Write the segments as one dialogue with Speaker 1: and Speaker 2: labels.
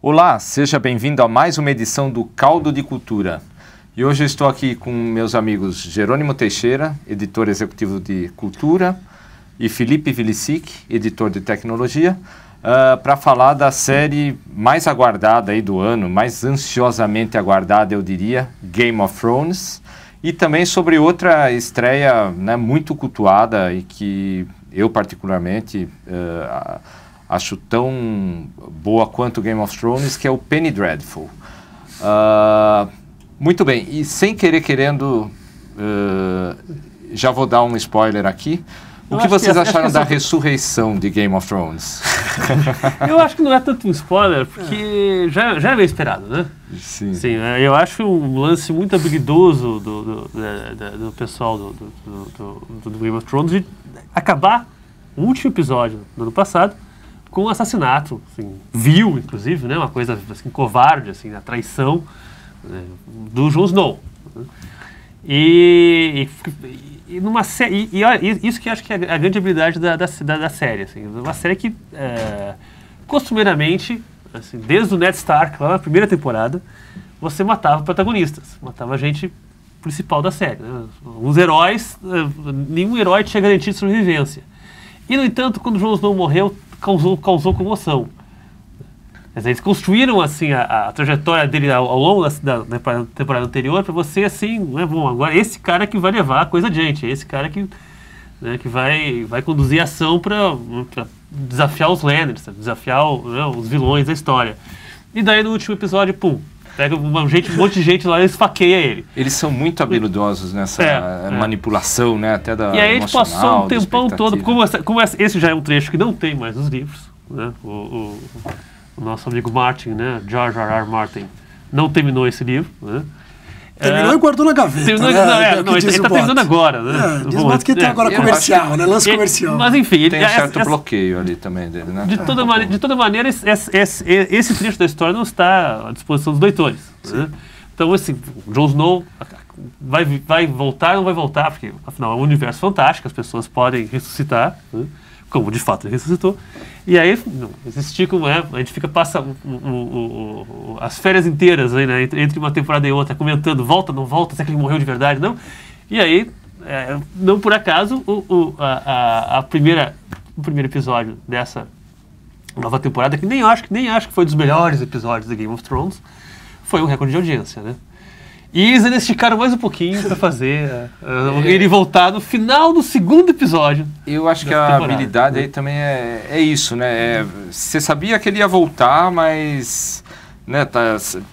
Speaker 1: Olá, seja bem-vindo a mais uma edição do Caldo de Cultura. E hoje eu estou aqui com meus amigos Jerônimo Teixeira, editor executivo de Cultura, e Felipe Vilicic, editor de Tecnologia, para falar da série mais aguardada aí do ano, mais ansiosamente aguardada, eu diria, Game of Thrones, e também sobre outra estreia, né, muito cultuada e que eu particularmente acho tão boa quanto Game of Thrones, que é o Penny Dreadful. Muito bem, e sem querendo, já vou dar um spoiler aqui. O que vocês acharam da ressurreição de Game of Thrones?
Speaker 2: Eu acho que não é tanto um spoiler, porque já é meio esperado, né?
Speaker 1: Sim.
Speaker 2: Sim, eu acho um lance muito habilidoso do pessoal do Game of Thrones de acabar o último episódio do ano passado com um assassinato, assim, vil, inclusive, né? Uma coisa assim, covarde, assim, a traição do Jon Snow. E numa série, isso que eu acho que é a grande habilidade da série, assim, uma série que costumeiramente, assim, desde o Ned Stark, lá na primeira temporada, você matava protagonistas, matava a gente principal da série, né? Os heróis, nenhum herói tinha garantido sobrevivência. E, no entanto, quando o Jon Snow morreu, causou comoção. Quer dizer, eles construíram assim, a trajetória dele ao longo da temporada anterior para você, assim, não é bom, agora esse cara que vai levar a coisa adiante, esse cara que vai conduzir a ação para desafiar os Lannisters, desafiar os vilões da história. E daí no último episódio, pum, pega um monte de gente lá e esfaqueia ele.
Speaker 1: Eles são muito habilidosos nessa manipulação, né, até da
Speaker 2: E aí a gente passou um tempão todo, como esse já é um trecho que não tem mais nos livros, né, o nosso amigo Martin, né, George R.R. Martin, não terminou esse livro, né?
Speaker 3: Terminou e guardou na gaveta.
Speaker 2: Ele está terminando agora, né?
Speaker 3: Diz o que tem agora comercial, né? Lance comercial.
Speaker 2: Mas enfim...
Speaker 1: Tem um certo bloqueio ali também dele, né?
Speaker 2: De toda maneira, esse trecho da história não está à disposição dos leitores, né? Então, assim, o Jon Snow vai voltar ou não vai voltar, porque, afinal, é um universo fantástico, as pessoas podem ressuscitar, né? Como de fato ele ressuscitou, e aí a gente passa as férias inteiras aí, né, entre uma temporada e outra, comentando, volta, não volta, será que ele morreu de verdade, não? E aí, não por acaso, o primeiro episódio dessa nova temporada, que nem acho que foi dos melhores episódios da Game of Thrones, foi um recorde de audiência, né? E eles esticaram mais um pouquinho para fazer ele voltar no final do segundo episódio.
Speaker 1: Eu acho que a habilidade aí também é isso, né? Você sabia que ele ia voltar, mas né,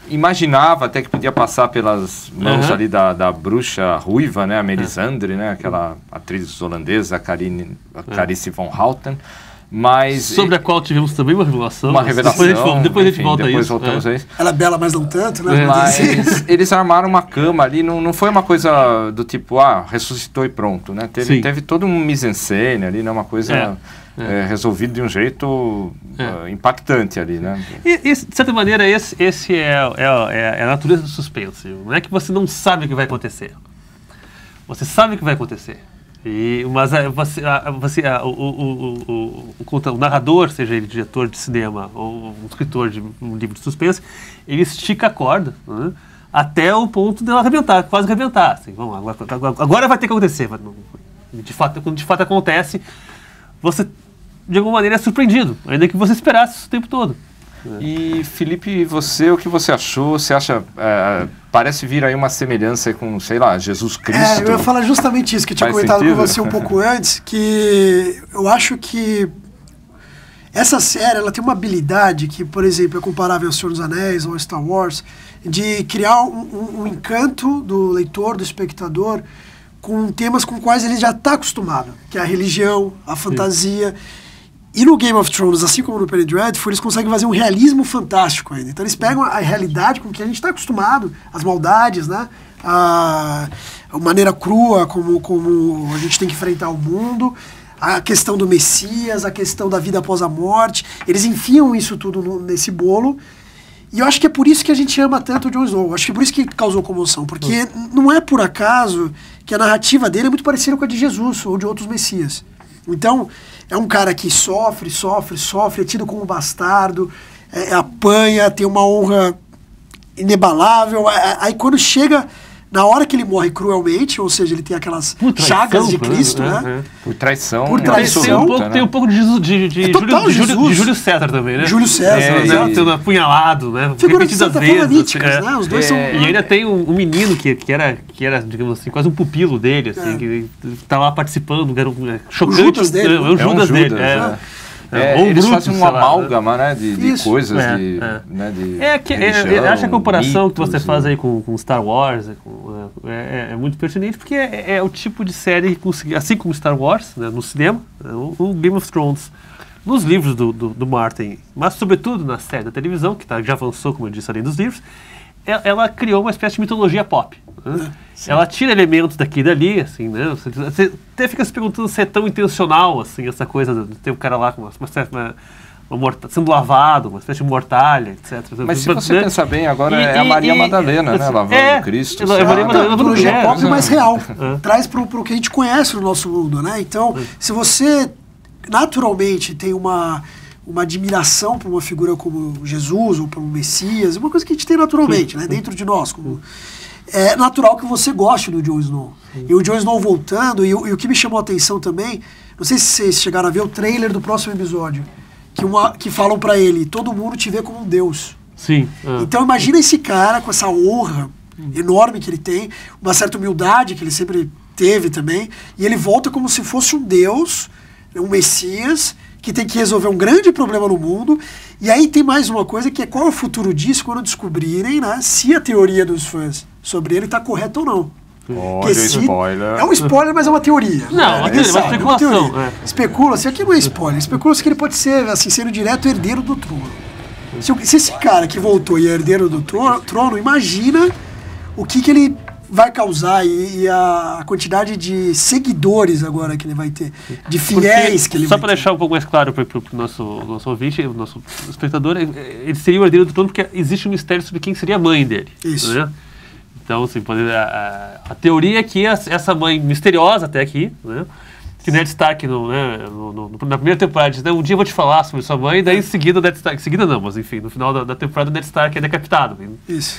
Speaker 1: imaginava até que podia passar pelas mãos ali da bruxa ruiva, né? A Melisandre, né? Aquela atriz holandesa, Clarice von Houten. Mas
Speaker 2: sobre a qual tivemos também uma revelação.
Speaker 1: Depois
Speaker 2: a gente volta a isso.
Speaker 1: Voltamos a isso.
Speaker 3: Ela é bela, mas não tanto, né?
Speaker 1: Mas eles armaram uma cama ali, não foi uma coisa do tipo, ressuscitou e pronto, né? Teve todo um mise-en-scène ali, né? Uma coisa resolvida de um jeito impactante ali, né?
Speaker 2: E, de certa maneira, esse é a natureza do suspense. Não é que você não sabe o que vai acontecer. Você sabe o que vai acontecer. Mas o narrador, seja ele diretor de cinema ou um escritor de um livro de suspense, ele estica a corda, né, até o ponto dela arrebentar, quase arrebentar. Assim, agora vai ter que acontecer. Quando de fato acontece, você de alguma maneira é surpreendido, ainda que você esperasse isso o tempo todo.
Speaker 1: E Felipe, o que você achou? Você acha, parece vir aí uma semelhança com, sei lá, Jesus Cristo?
Speaker 3: Eu ia falar justamente isso, que eu tinha comentado com você um pouco antes, que eu acho que essa série, ela tem uma habilidade que, por exemplo, é comparável ao Senhor dos Anéis ou ao Star Wars, de criar um encanto do leitor, do espectador, com temas com quais ele já está acostumado, que é a religião, a fantasia. E no Game of Thrones, assim como no Penny Dreadful, eles conseguem fazer um realismo fantástico ainda. Então eles pegam a realidade com que a gente está acostumado, as maldades, né? A maneira crua como a gente tem que enfrentar o mundo, a questão do Messias, a questão da vida após a morte. Eles enfiam isso tudo nesse bolo. E eu acho que é por isso que a gente ama tanto o Jon Snow. Acho que é por isso que causou comoção. Porque não é por acaso que a narrativa dele é muito parecida com a de Jesus ou de outros Messias. Então, é um cara que sofre, é tido como bastardo, apanha, tem uma honra inabalável. Aí quando chega na hora que ele morre cruelmente, ou seja, ele tem aquelas chagas de Cristo, né?
Speaker 1: Por traição.
Speaker 2: Tem um pouco de Júlio César também, né?
Speaker 3: Júlio César,
Speaker 2: sendo apunhalado, né?
Speaker 3: Repetidas vezes. Míticas, né? Os dois são...
Speaker 2: E ainda tem um menino que era, digamos assim, quase um pupilo dele, assim, que tá lá participando, era chocante.
Speaker 3: O Judas dele.
Speaker 2: É o Judas dele.
Speaker 1: Eles fazem uma amálgama, né, de coisas,
Speaker 2: acho que a comparação mitos, que você faz aí com Star Wars é muito pertinente, porque é o tipo de série que conseguiu, assim como Star Wars, né, no cinema, o Game of Thrones, nos livros do Martin, mas sobretudo na série da televisão, que já avançou, como eu disse, além dos livros, ela criou uma espécie de mitologia pop. Né? Ela tira elementos daqui e dali, assim, né? Você até fica se perguntando se é tão intencional, assim, essa coisa de ter um cara lá com sendo lavado, uma espécie de mortalha, etc.
Speaker 1: Mas se você pensar bem, agora é a Maria Madalena, né? Lavando Cristo.
Speaker 3: É a Maria Madalena lavando Cristo. É pop mais real. Traz para o que a gente conhece no nosso mundo, né? Então, se você naturalmente tem uma admiração por uma figura como Jesus ou por um Messias, uma coisa que a gente tem naturalmente, né, dentro de nós. É natural que você goste do Jon Snow. E o Jon Snow voltando, e o que me chamou a atenção também, não sei se vocês chegaram a ver o trailer do próximo episódio, que falam pra ele, todo mundo te vê como um Deus.
Speaker 2: Sim.
Speaker 3: Então imagina esse cara com essa honra enorme que ele tem, uma certa humildade que ele sempre teve também, e ele volta como se fosse um Deus, um Messias, que tem que resolver um grande problema no mundo. E aí tem mais uma coisa, que é qual é o futuro disso quando descobrirem, né, se a teoria dos fãs sobre ele está correta ou não.
Speaker 1: Olha, spoiler.
Speaker 3: É um spoiler, mas é uma teoria.
Speaker 2: Não, é uma especulação.
Speaker 3: Especula-se, aqui não é spoiler, especula-se que ele pode ser, assim, sendo direto herdeiro do trono. Se esse cara que voltou e é herdeiro do trono, imagina o que ele vai causar e a quantidade de seguidores agora que ele vai ter, de fiéis que ele vai ter.
Speaker 2: Só para deixar um pouco mais claro para o nosso ouvinte, o nosso espectador, ele seria o herdeiro do trono porque existe um mistério sobre quem seria a mãe dele.
Speaker 3: Isso.
Speaker 2: Né? Então, assim, a teoria é que essa mãe misteriosa até aqui, né, que Ned Stark, na primeira temporada, diz, um dia eu vou te falar sobre sua mãe, e daí em seguida, Ned Stark, mas enfim, no final da temporada, o Ned Stark é decapitado.
Speaker 3: Isso.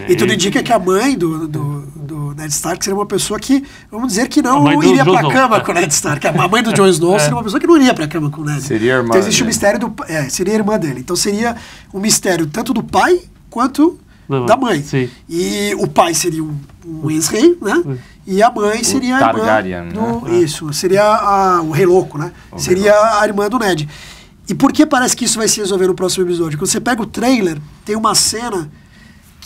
Speaker 3: E tudo indica que a mãe do Ned Stark seria uma pessoa que, vamos dizer, que não iria pra cama com o Ned Stark. A mãe do Jon Snow seria uma pessoa que não iria pra cama com o Ned.
Speaker 1: Seria a irmã
Speaker 3: então existe o mistério seria a irmã dele. Então seria um mistério tanto do pai quanto da mãe.
Speaker 2: Sim.
Speaker 3: E o pai seria um ex-rei, né? E a mãe seria a irmã do... Né? Isso, seria o Rei Louco, né? Seria a irmã do Ned. E por que parece que isso vai se resolver no próximo episódio? Quando você pega o trailer, tem uma cena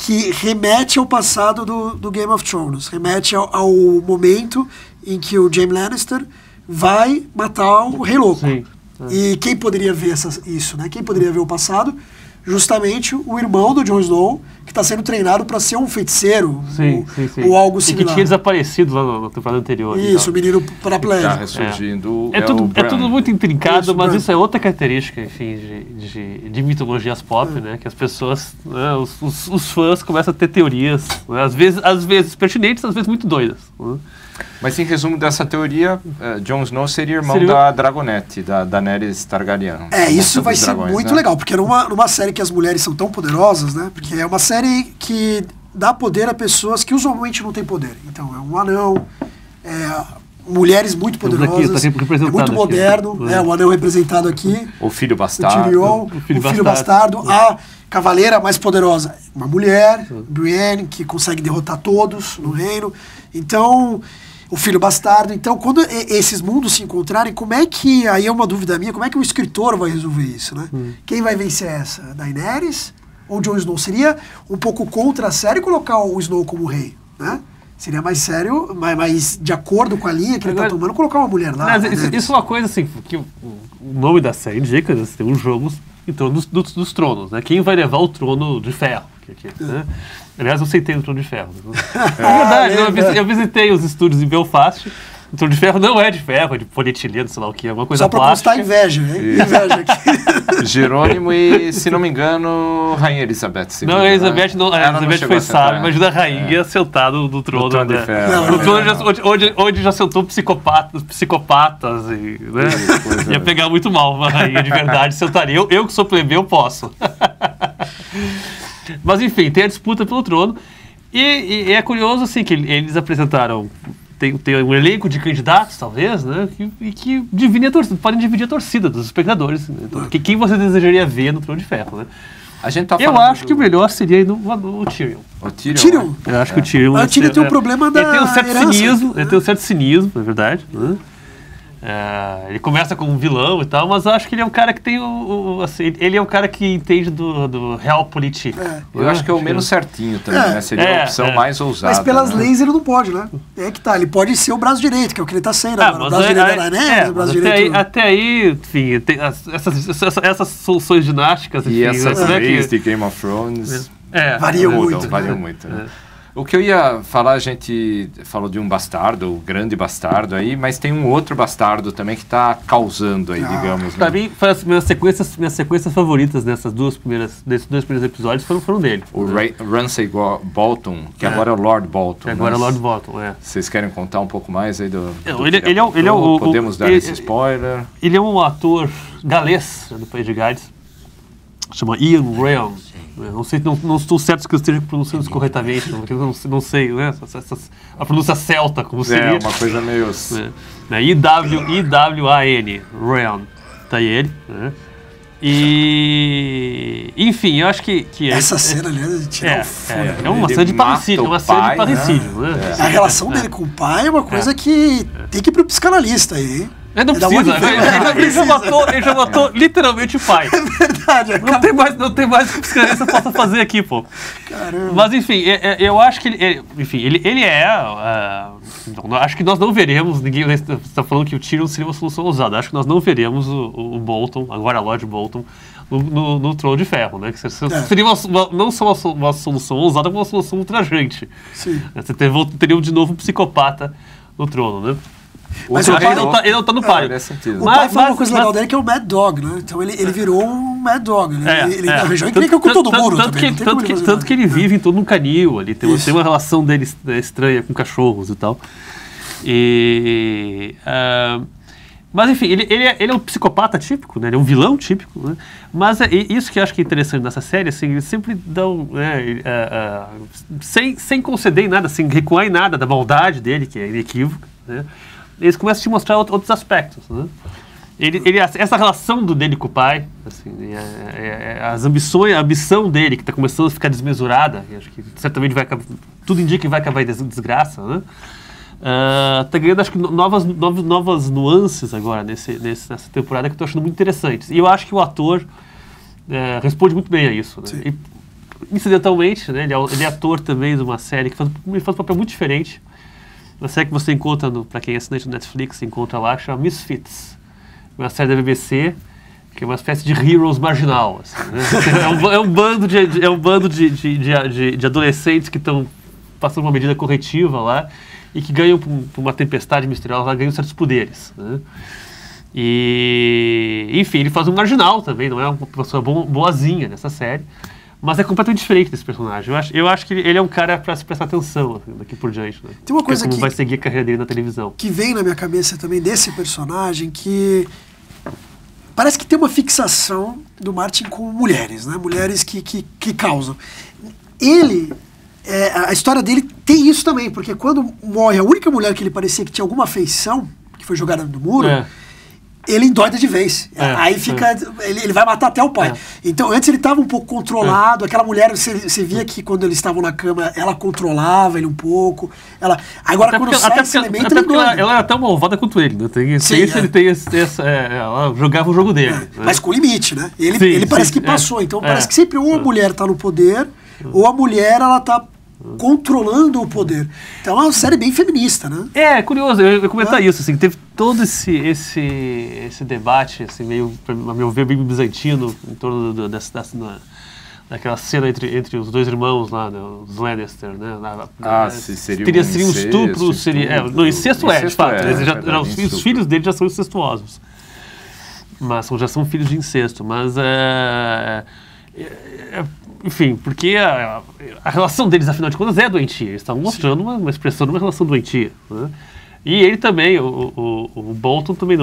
Speaker 3: que remete ao passado do Game of Thrones, remete ao momento em que o Jaime Lannister vai matar o Rei Louco.
Speaker 2: Sim.
Speaker 3: E quem poderia ver isso, né? Quem poderia ver o passado? Justamente o irmão do Jon Snow, que está sendo treinado para ser um feiticeiro, ou algo similar.
Speaker 2: E que tinha desaparecido lá na temporada anterior.
Speaker 3: Isso, o menino paraplégico.
Speaker 1: Está ressurgindo.
Speaker 2: É tudo muito intrincado, mas isso é outra característica, enfim, de mitologias pop, né? Que as pessoas, né, os fãs começam a ter teorias, né, às vezes pertinentes, às vezes muito doidas. Né?
Speaker 1: Mas em resumo dessa teoria, Jon Snow seria irmão da Dragonette, da Daenerys Targaryen.
Speaker 3: Isso vai ser muito legal, porque numa série que as mulheres são tão poderosas, né? Porque é uma série que dá poder a pessoas que usualmente não têm poder. Então, é um anão, mulheres muito poderosas, é muito moderno, o anão representado aqui.
Speaker 1: O filho bastardo.
Speaker 3: O Tyrion, o filho bastardo. A cavaleira mais poderosa, uma mulher, Brienne, que consegue derrotar todos no reino. Então... o filho bastardo. Então, quando esses mundos se encontrarem, como é que, aí é uma dúvida minha, como é que o escritor vai resolver isso, né? Quem vai vencer essa? Daenerys ou Jon Snow? Seria um pouco contra a série colocar o Snow como rei, né? Seria mais sério, mais de acordo com a linha que ele está tomando, colocar uma mulher lá.
Speaker 2: Isso é uma coisa assim, que o nome da série indica, né? Tem um jogo em torno dos tronos, né? Quem vai levar o trono de ferro? Né? Aliás, eu sentei no Trono de Ferro. É verdade, eu visitei os estúdios em Belfast O Trono de Ferro não é de ferro, é de polietileno, sei lá o que, é uma coisa
Speaker 3: plástica. Só pra constar inveja, hein? Inveja aqui.
Speaker 1: Jerônimo e, se não me engano, Rainha Elizabeth II.
Speaker 2: Não, a Elizabeth, não, a Elizabeth foi sábia, imagina a rainha sentada no trono.
Speaker 1: No Trono de Ferro.
Speaker 2: No trono onde já sentou psicopatas e, né? Ia pegar muito mal uma rainha de verdade, sentaria. Eu que sou plebeu, posso. Mas enfim, tem a disputa pelo trono. E é curioso, assim, que eles apresentaram... Tem um elenco de candidatos, talvez, né? Que podem dividir a torcida dos espectadores. Né? Então, quem você desejaria ver no Trono de Ferro, né? Eu acho que o melhor seria o Tyrion.
Speaker 1: O Tyrion?
Speaker 2: Eu acho que o Tyrion...
Speaker 3: O Tyrion tem um problema da
Speaker 2: Ele tem um certo cinismo, é verdade, né? Ele começa como um vilão e tal, mas eu acho que ele é um cara que tem assim, ele é um cara que entende do realpolitik.
Speaker 1: Eu acho que é o menos certinho também, né? Seria a opção mais ousada.
Speaker 3: Mas pelas leis ele não pode, né? É que tá, ele pode ser o braço direito, que é o que ele tá sendo agora. O braço direito da Daenerys, o braço direito...
Speaker 2: Até aí, enfim, tem essas soluções ginásticas...
Speaker 1: E essas leis de Game of Thrones...
Speaker 3: Variam muito.
Speaker 1: Variam muito, né? O que eu ia falar, a gente falou de um bastardo, o grande bastardo aí, mas tem um outro bastardo também que está causando aí, digamos.
Speaker 2: Pra mim, minhas sequências favoritas nesses dois primeiros episódios foram dele.
Speaker 1: O Ramsay Bolton, que agora é o Lord Bolton.
Speaker 2: Agora é o Lord Bolton,
Speaker 1: Vocês querem contar um pouco mais aí do
Speaker 2: Podemos
Speaker 1: dar esse spoiler?
Speaker 2: Ele é um ator galês, do País de Gales, chama Ian Rheon. Não estou certo que eu esteja pronunciando isso corretamente, porque eu não sei, né? A pronúncia celta, como seria.
Speaker 1: É, uma coisa meio...
Speaker 2: I-W-A-N, Rheon. Tá aí ele, né? E... Enfim, eu acho que
Speaker 3: essa cena, aliás,
Speaker 2: é uma cena de parricídio, né?
Speaker 3: A relação dele com o pai é uma coisa que tem que ir pro psicanalista aí, hein?
Speaker 2: Não precisa, ele já matou literalmente o pai.
Speaker 3: É verdade.
Speaker 2: Não tem mais o que o psicanalista possa fazer aqui, pô.
Speaker 3: Caramba.
Speaker 2: Mas enfim, eu acho que ele é... acho que nós não veremos, ninguém está falando que o Tyrion seria uma solução ousada, acho que nós não veremos o Bolton, agora Lord Bolton, no Trono de Ferro, né? Que seria não só uma solução ousada, mas uma solução ultrajante.
Speaker 3: Sim.
Speaker 2: Você teria de novo um psicopata no trono, né?
Speaker 3: Mas
Speaker 2: ele não tá no páreo.
Speaker 3: O pai fala uma coisa legal dele que é o Mad Dog, né? Então ele virou um Mad Dog. Ele arranjou encrenca com todo mundo também.
Speaker 2: Tanto que ele vive em todo um canil ali. Tem uma relação dele estranha com cachorros e tal. Mas enfim, ele é um psicopata típico, né? Ele é um vilão típico, né? Mas isso que eu acho que é interessante nessa série, assim, eles sempre dão, sem conceder em nada, sem recuar em nada da maldade dele, que é inequívoca, né? Eles começam a te mostrar outros aspectos, né? Essa relação dele com o pai, assim, as ambições, a ambição dele, que está começando a ficar desmesurada, que acho que certamente tudo indica que vai acabar em desgraça, né? Tá ganhando, acho que, novas nuances agora nessa temporada que eu estou achando muito interessantes. E eu acho que o ator responde muito bem a isso, né? E, incidentalmente, né, ele é ator também de uma série que faz um papel muito diferente. Uma série que você encontra, para quem é assinante do Netflix, você encontra lá, que chama Misfits. Uma série da BBC, que é uma espécie de Heroes marginal. Assim, né? É um bando de adolescentes que estão passando uma medida corretiva lá e que ganham, por uma tempestade misteriosa, ganham certos poderes. Né? E, enfim, ele faz um marginal também, não é uma pessoa boazinha nessa série. Mas é completamente diferente desse personagem. Eu acho que ele é um cara para se prestar atenção, assim, daqui por diante. Né?
Speaker 3: Tem uma coisa
Speaker 2: como vai seguir a carreira dele na televisão.
Speaker 3: Que vem na minha cabeça também desse personagem, que parece que tem uma fixação do Martin com mulheres, né? Mulheres que causam. A história dele tem isso também, porque quando morre a única mulher que ele parecia que tinha alguma afeição, que foi jogada no muro... ele endoida de vez. Aí fica... Ele vai matar até o pai. Então, antes ele estava um pouco controlado. Aquela mulher, você via que quando eles estavam na cama, ela controlava ele um pouco. Agora, quando sai esse elemento, ele
Speaker 2: ela era tão malvada quanto ele. Né? Ela jogava o jogo dele. Né?
Speaker 3: Mas com limite, né? Ele parece que passou. Então, parece que sempre ou a mulher está no poder, ou a mulher, ela está controlando o poder. Então é uma série bem feminista, né?
Speaker 2: É curioso, eu ia comentar isso, assim, teve todo esse debate, assim, meio, a meu ver, bem bizantino em torno Aquela cena entre os dois irmãos lá, né, os Lannister, né?
Speaker 1: Seria
Speaker 2: um estupro, seria... no incesto de fato. Os filhos dele já são incestuosos. Mas já são filhos de incesto. Mas, enfim, porque a relação deles, afinal de contas, é doentia. Eles estavam mostrando uma expressão de uma relação doentia, né? E ele também, o Bolton também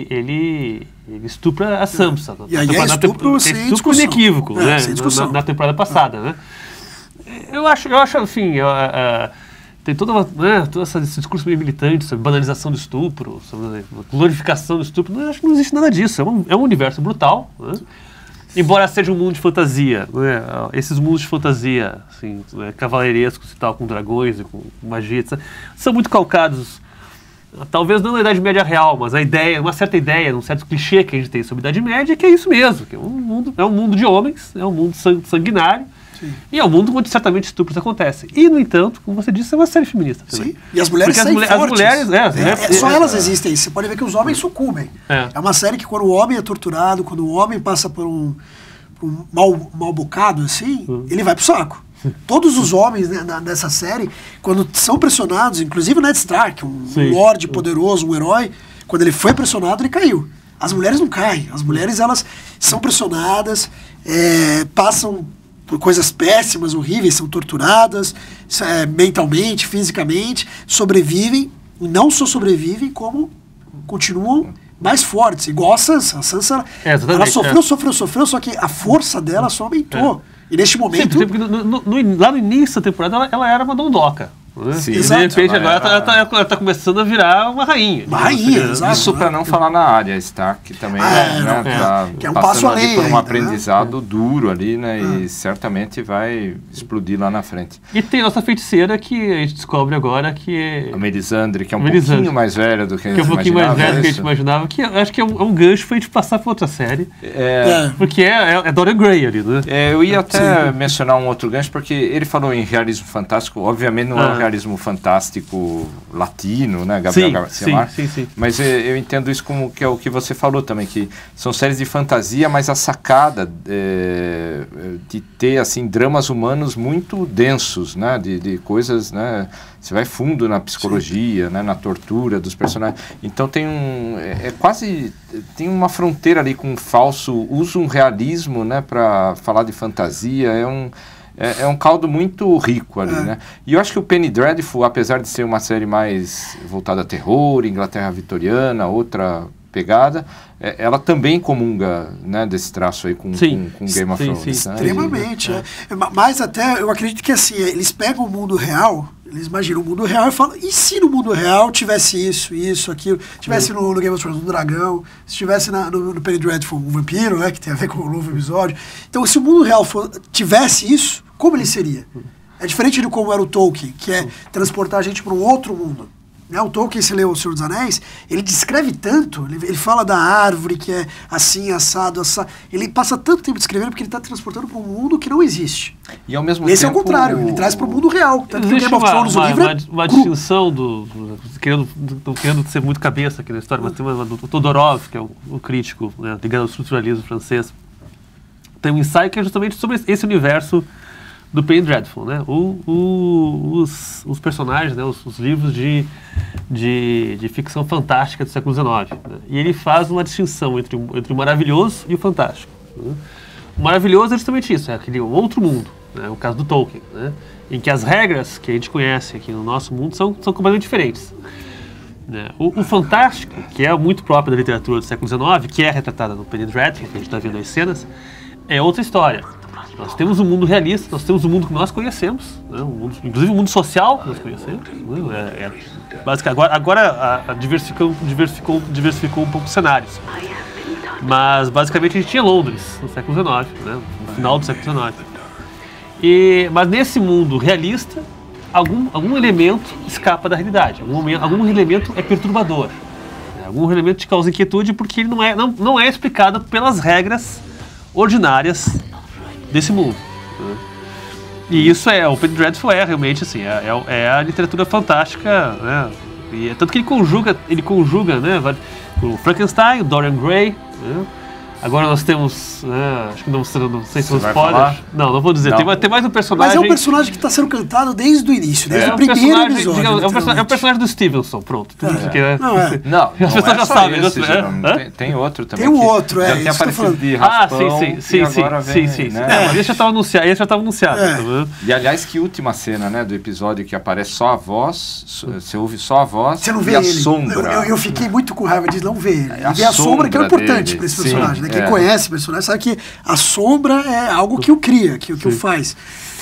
Speaker 2: ele estupra a Sansa.
Speaker 3: E aí estupro
Speaker 2: inequívoco, né? Na temporada passada, né? Eu acho, enfim, tem todo esse discurso meio militante sobre banalização do estupro, sobre glorificação do estupro. Eu acho que não existe nada disso. É um universo brutal, né? Embora seja um mundo de fantasia, né? Esses mundos de fantasia, assim, cavaleirescos e tal, com dragões e com magia, etc., são muito calcados, talvez não na Idade Média real, mas uma certa ideia, um certo clichê que a gente tem sobre a Idade Média, que é isso mesmo, que é um mundo de homens, é um mundo sanguinário. Sim. E é um mundo onde certamente estupros acontecem. E, no entanto, como você disse, é uma série feminista também.
Speaker 3: Sim, e as mulheres saem fortes. Só elas existem. Você pode ver que os homens sucumbem. É uma série que quando o homem é torturado, quando o homem passa por um mal bocado, assim, ele vai pro saco. Todos os homens, né, dessa série, quando são pressionados, inclusive o Ned Stark, um lorde poderoso, um herói, quando ele foi pressionado, ele caiu. As mulheres não caem. As mulheres, elas são pressionadas, passam por coisas péssimas, horríveis, são torturadas mentalmente, fisicamente, sobrevivem, e não só sobrevivem, como continuam mais fortes, igual a Sansa. A Sansa, ela sofreu, só que a força dela só aumentou. E neste momento...
Speaker 2: Sim, porque lá no início da temporada, ela era uma dondoca. Sim, e de repente agora ela tá começando a virar uma rainha.
Speaker 3: Uma rainha, exato.
Speaker 1: Isso para não falar na área, Stark, que também
Speaker 3: que é um passo além.
Speaker 1: Por um aprendizado duro ali, né? E certamente vai explodir lá na frente.
Speaker 2: E tem a nossa feiticeira que a gente descobre agora que é...
Speaker 1: A Melisandre, que é um pouquinho mais velha do que a gente imaginava.
Speaker 2: Que é um pouquinho mais velha do que a gente imaginava. Que eu acho que é um gancho pra gente passar pra outra série. Porque é Dorian Gray ali, né?
Speaker 1: Eu ia até mencionar um outro gancho, porque ele falou em realismo fantástico. Obviamente não é um realismo fantástico latino, né, Gabriel Garcia Marques?
Speaker 2: Sim.
Speaker 1: Mas eu entendo isso como que é o que você falou também, que são séries de fantasia, mas a sacada de ter, assim, dramas humanos muito densos, né, de coisas, né, você vai fundo na psicologia, né, na tortura dos personagens. Então tem tem uma fronteira ali com usa um realismo, né, para falar de fantasia, é um caldo muito rico ali, né? E eu acho que o Penny Dreadful, apesar de ser uma série mais voltada a terror, Inglaterra vitoriana, outra pegada, ela também comunga, né, desse traço aí com Game of Thrones.
Speaker 3: Sim. Né? Extremamente. Mas até, eu acredito que assim, eles pegam o mundo real, eles imaginam o mundo real e falam, e se no mundo real tivesse isso, aquilo, tivesse no Game of Thrones um dragão, se tivesse no Penny Dreadful um vampiro, né, que tem a ver com o novo episódio. Então, se o mundo real tivesse isso, como ele seria? É diferente de como era o Tolkien, que é transportar a gente para um outro mundo. Né? O Tolkien, se lê O Senhor dos Anéis, ele descreve tanto, ele fala da árvore que é assim, assado. Ele passa tanto tempo descrevendo porque ele está transportando para um mundo que não existe.
Speaker 1: E ao mesmo
Speaker 3: Esse tempo, é o contrário, ele traz para o mundo real.
Speaker 2: Tanto existe que o Game of Thrones, o livro uma distinção querendo ser muito cabeça aqui na história, mas tem do Todorov, que é o crítico, né, ligado ao estruturalismo francês. Tem um ensaio que é justamente sobre esse universo do Penny Dreadful, né? Os personagens, né? Os livros de ficção fantástica do século XIX. Né? E ele faz uma distinção entre o maravilhoso e o fantástico. Né? O maravilhoso é justamente isso, é aquele outro mundo, né? O caso do Tolkien, né? Em que as regras que a gente conhece aqui no nosso mundo são completamente diferentes. Né? O fantástico, que é muito próprio da literatura do século XIX, que é retratada no Penny Dreadful, que a gente está vendo as cenas, é outra história. Nós temos um mundo realista, nós temos um mundo que nós conhecemos, né? Inclusive um mundo social que nós conhecemos. Né? Basicamente, agora diversificou um pouco os cenários. Mas basicamente a gente tinha Londres no século XIX, né? No final do século XIX. Mas nesse mundo realista, algum elemento escapa da realidade, algum elemento é perturbador, né? Algum elemento te causa inquietude porque ele não é explicado pelas regras ordinárias desse mundo. Né? E isso o Penny Dreadful realmente assim, é a literatura fantástica, né? E tanto que ele conjuga, né, o Frankenstein, o Dorian Gray, né? Agora nós temos, acho que não sei se são spoilers.
Speaker 1: Falar?
Speaker 2: Não vou dizer.
Speaker 1: Não.
Speaker 2: Tem mais um personagem.
Speaker 3: Mas é um personagem que está sendo cantado desde o início, desde o primeiro episódio.
Speaker 2: Digamos, é o personagem do Stevenson, pronto.
Speaker 1: Não,
Speaker 2: as pessoas já sabem.
Speaker 1: Tem outro também.
Speaker 3: Tem um outro,
Speaker 1: já tem aparecido de raspão,
Speaker 2: sim. Mas esse já estava anunciado.
Speaker 1: E aliás, que última cena, né, do episódio que aparece só a voz, você ouve só a voz
Speaker 3: você não vê
Speaker 1: e a
Speaker 3: ele.
Speaker 1: sombra.
Speaker 3: Eu fiquei muito com raiva de não ver ele.
Speaker 1: A
Speaker 3: ver a sombra que é importante
Speaker 1: dele,
Speaker 3: para esse personagem, né?
Speaker 1: sim,
Speaker 3: Quem conhece o personagem sabe que a sombra é algo que o cria, que o faz.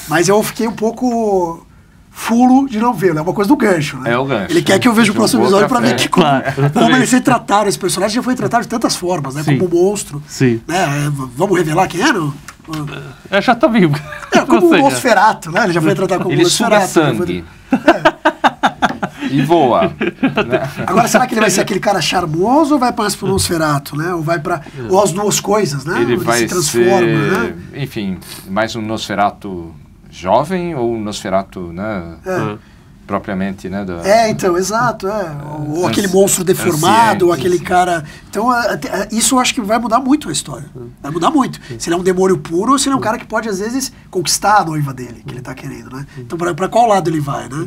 Speaker 3: Mas eu fiquei um pouco fulo de não vê-lo. É uma coisa do gancho, né?
Speaker 1: É o gancho.
Speaker 3: Ele quer que eu veja o próximo episódio para ver como ele se trataram. Esse personagem já foi tratado de tantas formas, né?
Speaker 2: Sim.
Speaker 3: Como um monstro.
Speaker 2: Sim.
Speaker 3: Né? Vamos revelar quem era?
Speaker 2: Já tá vivo.
Speaker 3: Como um Nosferatu, né? Ele já foi tratado como um Nosferatu.
Speaker 1: Ele suga sangue. E voa. Né?
Speaker 3: Agora, será que ele vai ser aquele cara charmoso ou vai mais pro Nosferatu, né? Ou as duas coisas, né?
Speaker 1: Ele vai
Speaker 3: se transforma,
Speaker 1: ser,
Speaker 3: né?
Speaker 1: enfim, mais um Nosferatu jovem ou um Nosferatu, né? Propriamente, né?
Speaker 3: Então, exato. Ou aquele monstro deformado, ou aquele cara... Então, isso eu acho que vai mudar muito a história. Vai mudar muito. Se ele é um demônio puro ou se ele é um cara que pode, às vezes, conquistar a noiva dele, que ele tá querendo, né? Então, pra qual lado ele vai, né?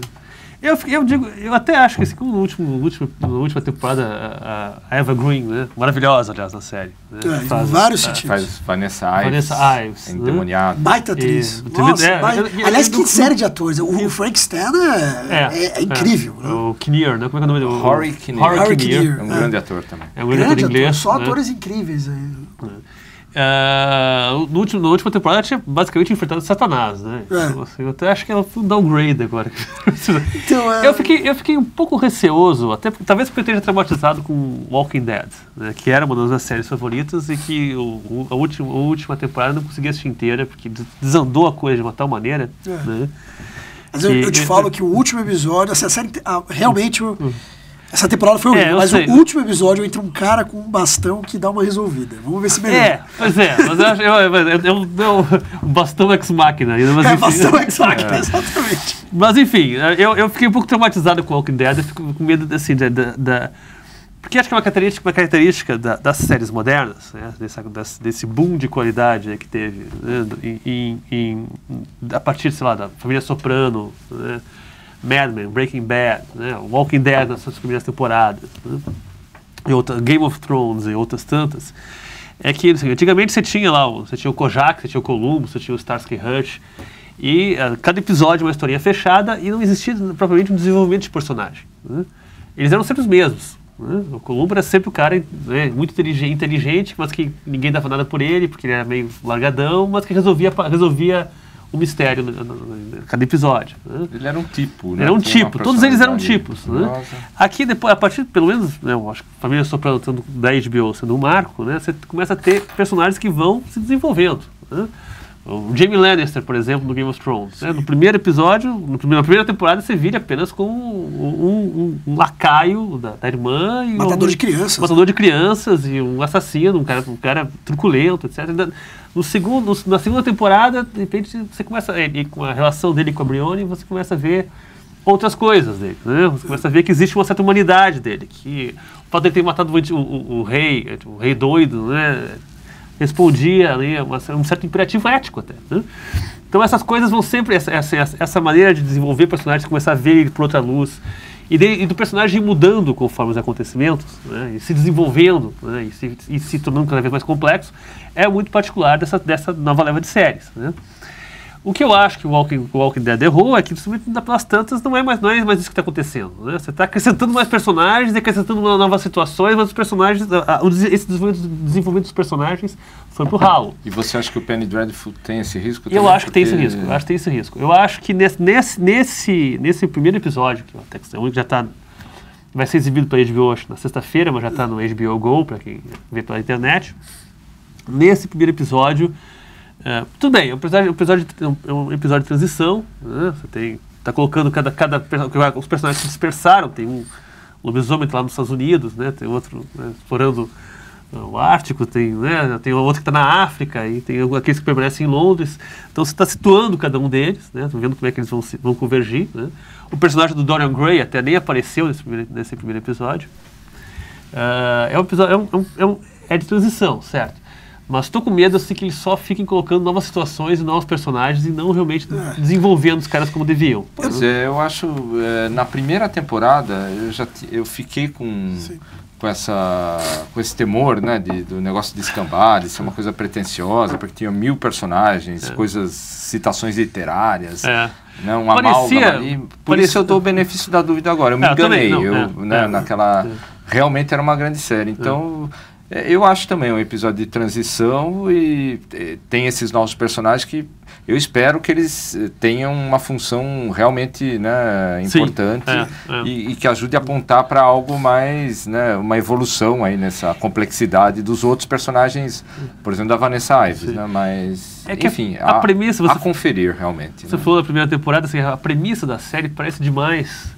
Speaker 2: Eu até acho que assim, como na última temporada a Eva Green, né? Maravilhosa, aliás, na série. Né?
Speaker 3: Em vários sentidos.
Speaker 1: Faz Vanessa
Speaker 2: Ives,
Speaker 1: endemoniada.
Speaker 3: Baita atriz. Nossa, aliás, que série de atores. O Frank Stan é incrível. Né?
Speaker 2: O Kinnear, né? Como é que é o nome dele?
Speaker 1: Rory Kinnear. É um grande ator também.
Speaker 2: É um grande ator inglês.
Speaker 3: Só atores incríveis aí.
Speaker 2: Na última temporada ela tinha basicamente enfrentado Satanás, né? Então, assim, eu até acho que ela foi um downgrade agora. Então, eu fiquei um pouco receoso, até talvez porque eu esteja traumatizado com Walking Dead, né? Que era uma das minhas séries favoritas e que a última temporada eu não consegui assistir inteira, porque desandou a coisa de uma tal maneira. Né?
Speaker 3: Mas eu te falo que o último episódio, essa série realmente... Essa temporada foi horrível, mas o último episódio entra um cara com um bastão que dá uma resolvida. Vamos ver se melhora.
Speaker 2: Pois é, mas eu acho o bastão ex-máquina.
Speaker 3: Bastão ex-máquina, exatamente.
Speaker 2: Mas enfim, eu fiquei um pouco traumatizado com o Walking Dead, eu fico com medo assim, porque acho que é uma característica das séries modernas, né, desse boom de qualidade, né, que teve, né, a partir, sei lá, da família Soprano, né, Mad Men, Breaking Bad, né, Walking Dead nas suas primeiras temporadas, né, e Game of Thrones e outras tantas, é que assim, antigamente você tinha o Kojak, você tinha o Columbo, você tinha o Starsky Hutch, e cada episódio uma historinha fechada e não existia propriamente um desenvolvimento de personagem. Né? Eles eram sempre os mesmos. Né? O Columbo era sempre o cara, né, muito inteligente, mas que ninguém dava nada por ele, porque ele era meio largadão, mas que resolvia o mistério em cada episódio. Né?
Speaker 1: Ele era um tipo, né?
Speaker 2: Era um tipo, todos eles eram tipos. Né? Aqui, depois, a partir, pelo menos, né, eu acho que a Família Soprano da HBO sendo um marco, né, você começa a ter personagens que vão se desenvolvendo. Né? O Jaime Lannister, por exemplo, no Game of Thrones. Né? No primeiro episódio, na primeira temporada, você vira apenas como um lacaio da irmã. E
Speaker 3: matador de crianças.
Speaker 2: Matador de crianças e um assassino, um cara truculento, etc. Na segunda temporada, de repente, você começa, com a relação dele com a Brienne, você começa a ver outras coisas dele. Né? Você começa a ver que existe uma certa humanidade dele. Que o fato de ele ter matado o rei doido, né? Respondia ali um certo imperativo ético até. Né? Então essas coisas vão sempre, essa maneira de desenvolver personagens, começar a ver ele por outra luz, e do personagem mudando conforme os acontecimentos, né? E se desenvolvendo, né? e se tornando cada vez mais complexo, é muito particular dessa nova leva de séries. Né? O que eu acho que o Walking Dead errou é que, pelas tantas, não é mais isso que está acontecendo. Né? Você está acrescentando mais personagens, acrescentando novas situações, mas os personagens, esse desenvolvimento dos personagens foi pro ralo.
Speaker 1: E você acha que o Penny Dreadful tem esse risco?
Speaker 2: Eu acho que tem esse risco. Eu acho que nesse primeiro episódio, que já vai ser exibido para HBO hoje na sexta-feira, mas já está no HBO Go, para quem vê pela internet. Nesse primeiro episódio, tudo bem, é um episódio de transição, né? Você está colocando os personagens se dispersaram, tem um lobisomem lá nos Estados Unidos, né? Tem outro, né, explorando o Ártico, tem outro que está na África, e tem aqueles que permanecem em Londres. Então você está situando cada um deles, né? Tô vendo como é que eles vão convergir. Né? O personagem do Dorian Gray até nem apareceu nesse primeiro episódio. É um episódio, é de transição, certo? Mas estou com medo assim, que eles só fiquem colocando novas situações e novos personagens e não realmente desenvolvendo os caras como deviam.
Speaker 1: Pois é, eu acho, na primeira temporada, eu fiquei com esse temor, né, do negócio de escambar, de ser uma coisa pretensiosa, porque tinha 1000 personagens, citações literárias, né, uma amálgama ali. Por isso eu dou o benefício da dúvida agora. Eu me enganei, realmente era uma grande série. Então, eu acho também um episódio de transição e tem esses novos personagens que eu espero que eles tenham uma função realmente, né, importante e que ajude a apontar para algo mais, né, uma evolução aí nessa complexidade dos outros personagens, por exemplo, da Vanessa Ives, né, mas, enfim,
Speaker 2: a premissa,
Speaker 1: a conferir realmente.
Speaker 2: Você falou da primeira temporada, assim, a premissa da série parece demais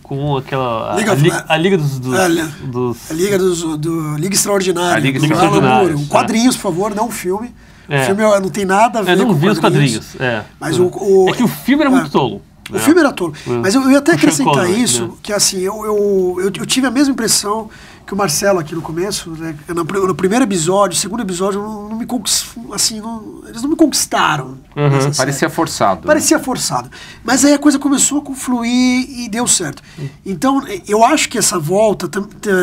Speaker 2: com aquela a Liga
Speaker 3: Liga Extraordinária.
Speaker 1: A Liga Extraordinária.
Speaker 3: Quadrinhos, por favor, não um filme. O filme não tem nada a ver com
Speaker 2: não vi os quadrinhos.
Speaker 3: Mas
Speaker 2: é que o filme era muito tolo.
Speaker 3: O filme era tolo. Mas eu ia até acrescentar isso, que assim, eu tive a mesma impressão que o Marcelo aqui no começo, né, no primeiro episódio, segundo episódio, não me assim, eles não me conquistaram.
Speaker 1: Parecia forçado.
Speaker 3: Parecia forçado. Mas aí a coisa começou a confluir e deu certo. Então, eu acho que essa volta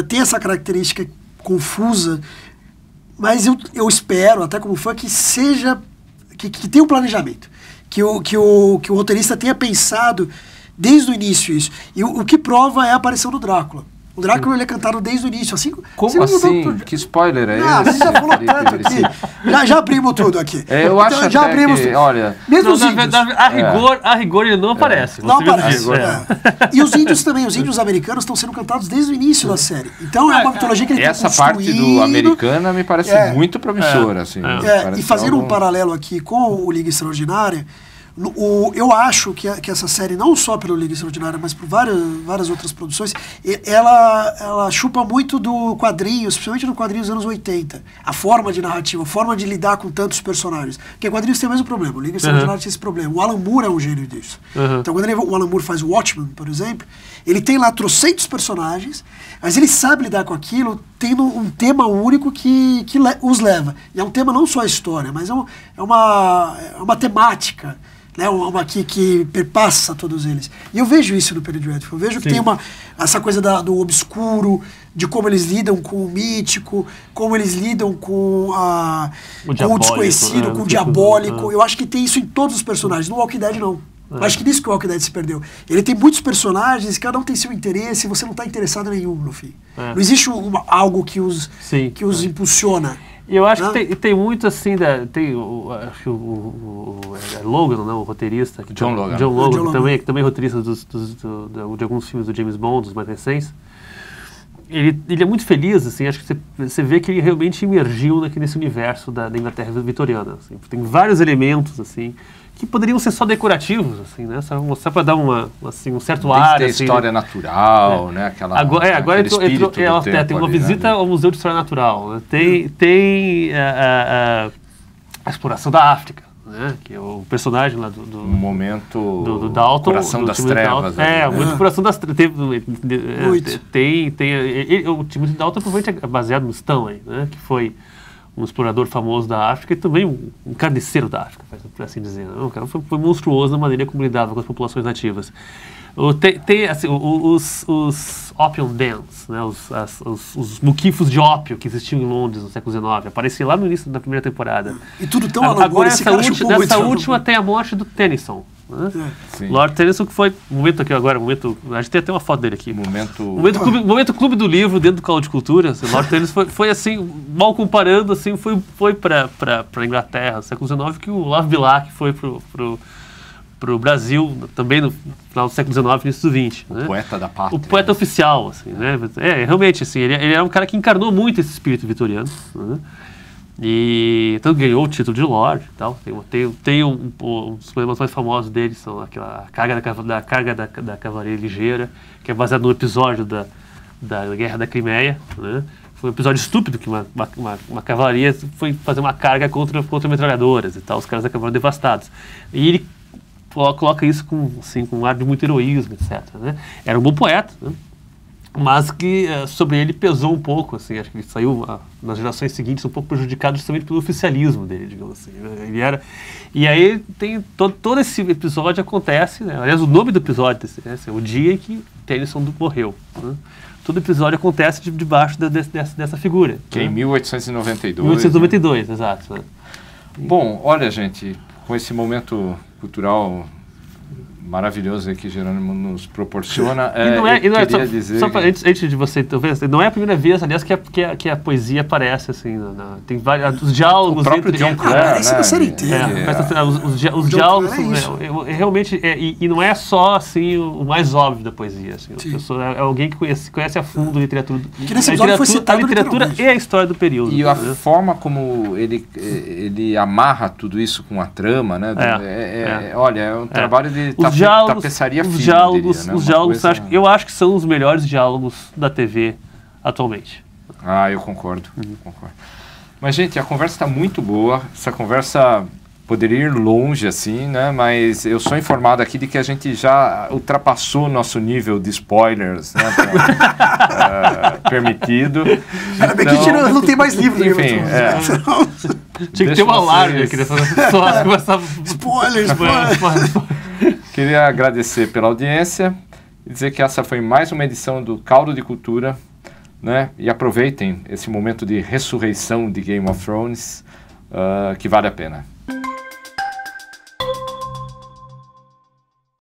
Speaker 3: tem essa característica confusa, mas eu espero, até como fã, que seja, que tenha um planejamento. Que o roteirista tenha pensado desde o início isso. E o que prova é a aparição do Drácula. O Drácula ele é cantado desde o início.
Speaker 1: Como assim? Que spoiler é esse?
Speaker 3: A gente já falou tanto aqui. Já abrimos tudo aqui.
Speaker 1: Eu acho então, já abrimos que, olha...
Speaker 2: Mesmo os índios. A rigor ele não aparece.
Speaker 3: Não aparece. E os índios também. Os índios americanos estão sendo cantados desde o início da série. Então é uma mitologia que ele tem construído.
Speaker 1: Essa parte do americana me parece muito promissora. Assim,
Speaker 3: e fazendo um paralelo aqui com o Liga Extraordinária, eu acho que essa série, não só pelo Liga Extraordinária, mas por várias outras produções, ela chupa muito do quadrinho, especialmente no quadrinho dos anos 80. A forma de narrativa, a forma de lidar com tantos personagens. Porque quadrinhos tem o mesmo problema, o Liga Extraordinária tem esse problema. O Alan Moore é um gênio disso. Então quando o Alan Moore faz o Watchmen, por exemplo, ele tem lá trocentos personagens, mas ele sabe lidar com aquilo tendo um tema único que os leva. E é um tema não só a história, mas é uma temática, né, uma que perpassa todos eles. E eu vejo isso no Penny Dreadful. Eu vejo que tem essa coisa do obscuro, de como eles lidam com o mítico, como eles lidam com o desconhecido, com o diabólico. Eu acho que tem isso em todos os personagens. No Walking Dead, não. Eu acho que nisso que o Walking Dead se perdeu. Ele tem muitos personagens, cada um tem seu interesse, e você não está interessado em nenhum, no fim. Não existe algo que os impulsiona.
Speaker 2: E eu acho que tem muito assim, tem acho que o Logan, não, o roteirista.
Speaker 1: John Logan,
Speaker 2: que também é roteirista de alguns filmes do James Bond, dos mais recentes. Ele é muito feliz, assim, acho que você vê que ele realmente emergiu nesse universo da Inglaterra vitoriana. Assim. Tem vários elementos, assim, que poderiam ser só decorativos, assim, né? Só para dar um certo ar.
Speaker 1: Tem
Speaker 2: assim,
Speaker 1: história natural, né?
Speaker 2: Agora tem uma visita ao Museu de História Natural. Né? Tem a exploração da África, né? Que é o personagem lá do
Speaker 1: momento
Speaker 2: Dalton.
Speaker 1: Coração das Trevas.
Speaker 2: O momento do Coração das Trevas. O Timothy Dalton provavelmente é baseado no Stanley, né? Que foi um explorador famoso da África e também um carniceiro da África, por assim dizer. O cara foi monstruoso na maneira como lidava com as populações nativas. Tem assim, os opium dens, né, os muquifos de ópio que existiam em Londres no século XIX, apareciam lá no início da primeira temporada.
Speaker 3: E tudo tão
Speaker 2: agora nessa última tem a morte do Tennyson. Né? Lord Tennyson, que foi momento aqui agora, a gente tem até uma foto dele aqui. Momento Clube do Livro dentro do Call de Cultura. Assim, Lord Tennyson foi assim, mal comparando, assim, foi para a Inglaterra, no século XIX, que o Olavo Bilac foi pro Brasil, também no final do século XIX, início do XX.
Speaker 1: O poeta da pátria.
Speaker 2: O poeta oficial, assim, né? Realmente, assim, ele é um cara que encarnou muito esse espírito vitoriano, né? E então ganhou o título de Lord e tal. Tem um dos poemas mais famosos dele, são aquela carga da cavalaria ligeira, que é baseado no episódio da Guerra da Crimeia, né? Foi um episódio estúpido que uma cavalaria foi fazer uma carga contra metralhadoras e tal, os caras acabaram devastados. E ele coloca isso com um ar de muito heroísmo, etc. Né? Era um bom poeta, né? mas que sobre ele pesou um pouco, assim, acho que ele saiu nas gerações seguintes um pouco prejudicado justamente pelo oficialismo dele, digamos assim, né? Ele era, e aí tem todo esse episódio acontece, né? Aliás, o nome do episódio, né? O dia em que Tennyson morreu, né? Todo episódio acontece debaixo dessa figura.
Speaker 1: Que é em 1892.
Speaker 2: 1892, né? Exato. Né?
Speaker 1: Bom, olha, gente, com esse momento cultural maravilhoso que Jerônimo nos proporciona.
Speaker 2: Antes de você, talvez, não é a primeira vez, aliás, que a poesia aparece, assim, tem vários os diálogos.
Speaker 1: O próprio John Clare,
Speaker 3: isso na série inteira.
Speaker 2: Os diálogos, realmente, e não é só, assim, o mais óbvio da poesia, assim, é alguém que conhece a fundo a literatura, a literatura e a história do período.
Speaker 1: E a forma como ele amarra tudo isso com a trama, né? Olha, é um trabalho de tapeçaria fina,
Speaker 2: os diálogos eu acho que são os melhores diálogos da TV atualmente.
Speaker 1: Eu concordo. Mas, gente, a conversa está muito boa. Essa conversa poderia ir longe, assim, né? Mas eu sou informado aqui de que a gente já ultrapassou nosso nível de spoilers, né? Permitido.
Speaker 3: Ainda bem que a gente não tem mais livro.
Speaker 1: Enfim,
Speaker 2: tinha que ter um alarme aqui dessas pessoas começavam...
Speaker 3: Spoilers.
Speaker 1: Queria agradecer pela audiência e dizer que essa foi mais uma edição do Caldo de Cultura, né? E aproveitem esse momento de ressurreição de Game of Thrones, que vale a pena.